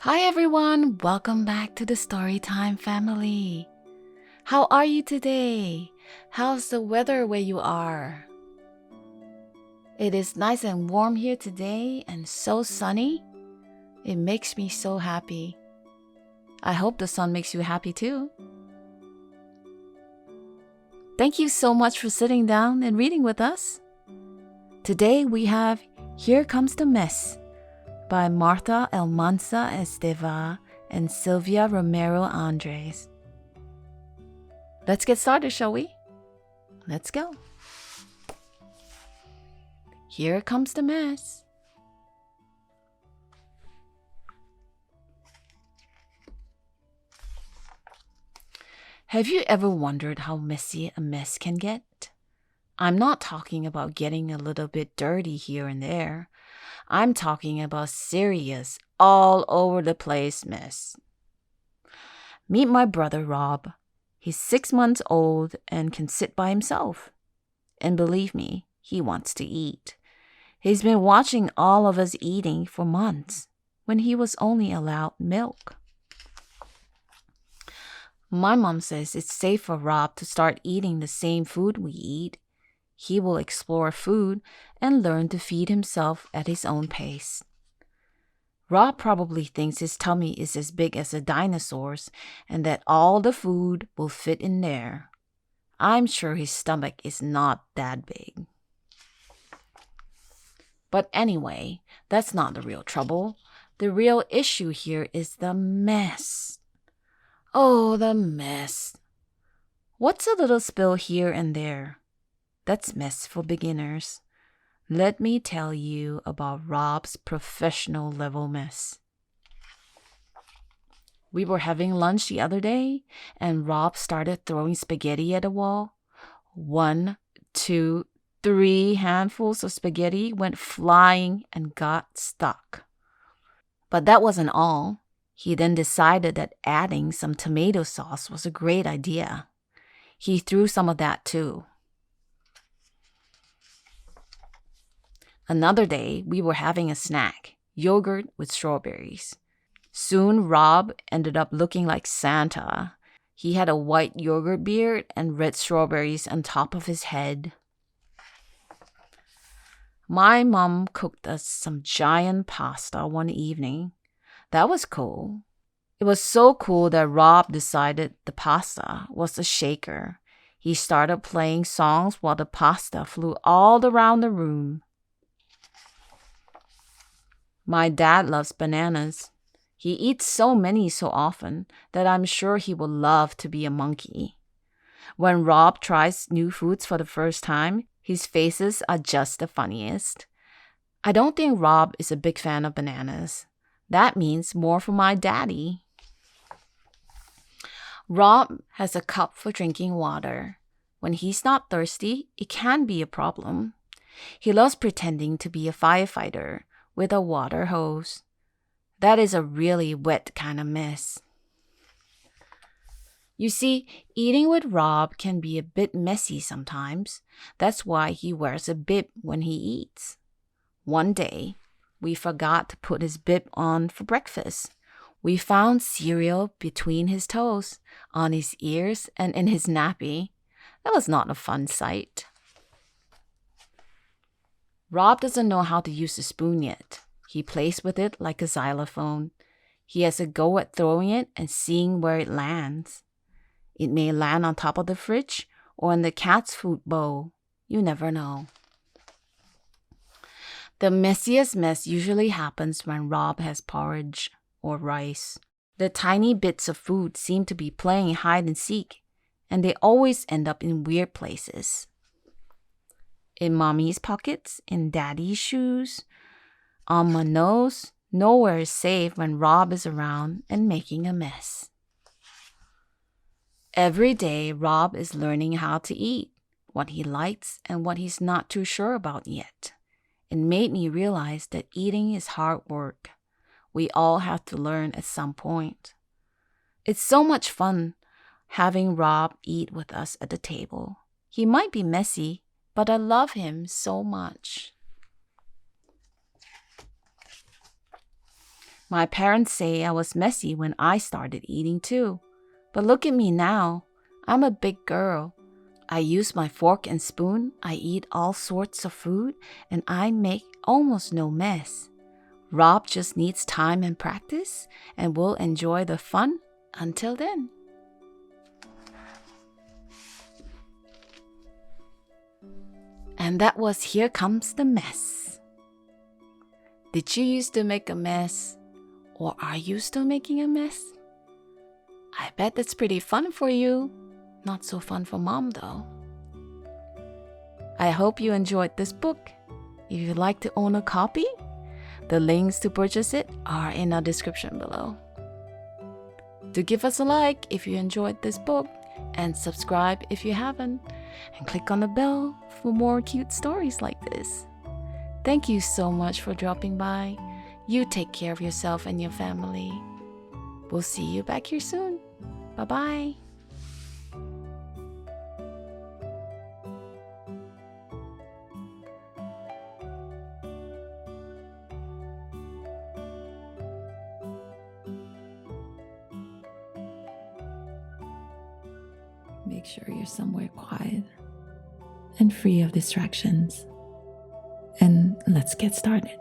Hi everyone, welcome back to the Storytime family. How are you today? How's the weather where you are? It is nice and warm here today and so sunny. It makes me so happy. I hope the sun makes you happy too. Thank you so much for sitting down and reading with us. Today we have Here Comes the Mess by Marta, Almansa, Esteva, and Sylvia Romero Andres. Let's get started, shall we? Let's go. Here comes the mess. Have you ever wondered how messy a mess can get? I'm not talking about getting a little bit dirty here and there. I'm talking about serious, all over the place mess. Meet my brother Rob. He's 6 months old and can sit by himself. And believe me, he wants to eat. He's been watching all of us eating for months when he was only allowed milk. My mom says it's safe for Rob to start eating the same food we eat. He will explore food and learn to feed himself at his own pace. Rob probably thinks his tummy is as big as a dinosaur's and that all the food will fit in there. I'm sure his stomach is not that big. But anyway, that's not the real trouble. The real issue here is the mess. Oh, the mess. What's a little spill here and there? That's mess for beginners. Let me tell you about Rob's professional level mess. We were having lunch the other day, and Rob started throwing spaghetti at the wall. 1, 2, 3 handfuls of spaghetti went flying and got stuck. But that wasn't all. He then decided that adding some tomato sauce was a great idea. He threw some of that too. Another day, we were having a snack, yogurt with strawberries. Soon, Rob ended up looking like Santa. He had a white yogurt beard and red strawberries on top of his head. My mom cooked us some giant pasta one evening. That was cool. It was so cool that Rob decided the pasta was a shaker. He started playing songs while the pasta flew all around the room. My dad loves bananas. He eats so many so often that I'm sure he would love to be a monkey. When Rob tries new foods for the first time, his faces are just the funniest. I don't think Rob is a big fan of bananas. That means more for my daddy. Rob has a cup for drinking water. When he's not thirsty, it can be a problem. He loves pretending to be a firefighter with a water hose. That is a really wet kind of mess. You see, eating with Rob can be a bit messy sometimes. That's why he wears a bib when he eats. One day, we forgot to put his bib on for breakfast. We found cereal between his toes, on his ears, and in his nappy. That was not a fun sight. Rob doesn't know how to use a spoon yet. He plays with it like a xylophone. He has a go at throwing it and seeing where it lands. It may land on top of the fridge or in the cat's food bowl. You never know. The messiest mess usually happens when Rob has porridge or rice. The tiny bits of food seem to be playing hide and seek, and they always end up in weird places. In mommy's pockets, in daddy's shoes, on my nose. Nowhere is safe when Rob is around and making a mess. Every day, Rob is learning how to eat, what he likes and what he's not too sure about yet. It made me realize that eating is hard work. We all have to learn at some point. It's so much fun having Rob eat with us at the table. He might be messy, but I love him so much. My parents say I was messy when I started eating too. But look at me now. I'm a big girl. I use my fork and spoon, I eat all sorts of food, and I make almost no mess. Rob just needs time and practice, and we'll enjoy the fun until then. And that was Here Comes the Mess. Did you used to make a mess? Or are you still making a mess? I bet that's pretty fun for you. Not so fun for Mom though. I hope you enjoyed this book. If you'd like to own a copy, the links to purchase it are in our description below. Do give us a like if you enjoyed this book, and subscribe if you haven't, and click on the bell for more cute stories like this. Thank you so much for dropping by. You take care of yourself and your family. We'll see you back here soon. Bye-bye. Make sure you're somewhere quiet and free of distractions. And let's get started.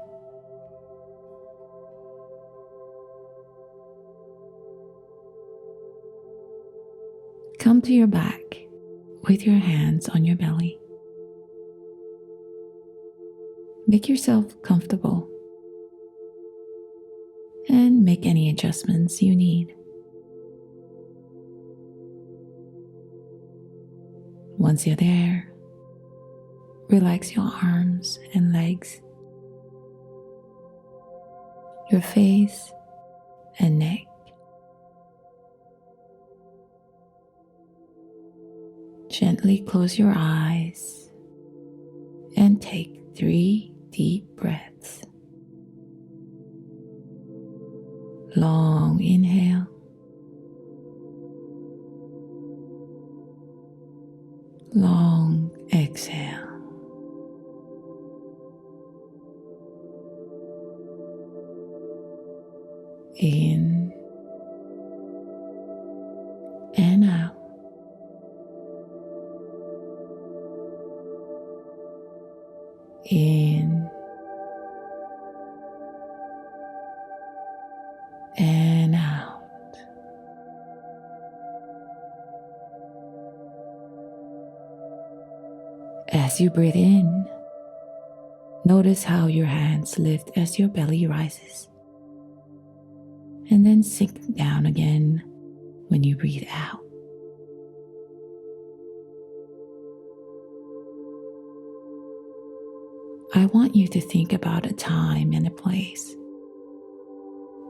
Come to your back with your hands on your belly. Make yourself comfortable and make any adjustments you need. Once you're there, relax your arms and legs, your face and neck. Gently close your eyes and take 3 deep breaths. Long inhale. Long exhale. In and out. In and out. As you breathe in, notice how your hands lift as your belly rises, and then sink down again when you breathe out. I want you to think about a time and a place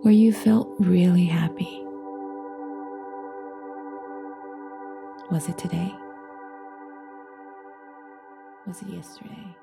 where you felt really happy. Was it today? Was it yesterday?